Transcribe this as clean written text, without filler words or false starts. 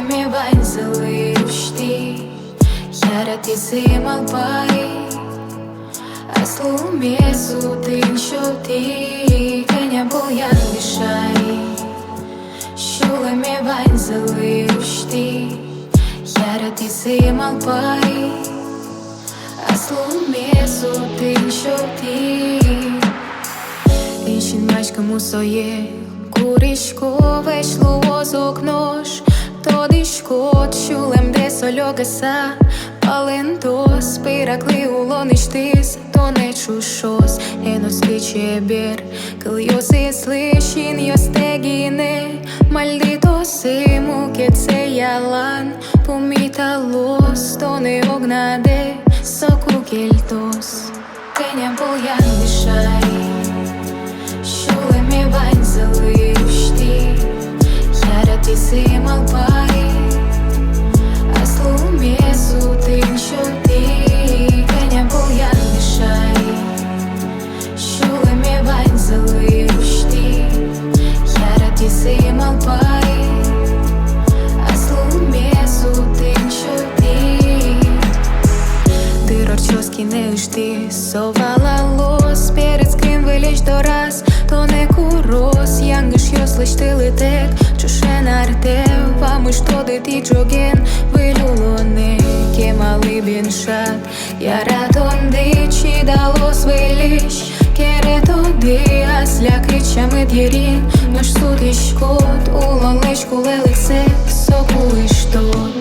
mi vain zëlliu shti Jara ti si malpai As lumiesu tin shoti Kënja bujan bishai Shule mi vain zëlliu shti Jara ti si malpai As lumiesu tin shoti Ishin mashka mu soje Kur I shkove shluoz oknosh To di shkot shullem de solo gësa Palentos Pirakli ullon I shtis To ne qushos E nos liqe ber Këll jo si slishin jo stegine Maldito si mu ket se jalan Po mi talos To ne ognade Soku keltos Kënja bujan bishaj Shule mi vain zëlliu shti Jara ti si malpai As lumiesu tin shoti Kënja bujan bishaj Shule mi vain zëlliu shti Jara ti si malpai As lumiesu tin shoti Tëror qoski ne shti Sovala los Перед ким виліч до раз То не курос Янгыш йослыш тилитек Чушен артев Вамыш тоди ти джоген Вилюлоне Кемали бін шат Яратон дичі Далос виліч Кере тоди Асля кричами д'єрін Нож суд і шкод Улон лиш кулелик сек Соку і штот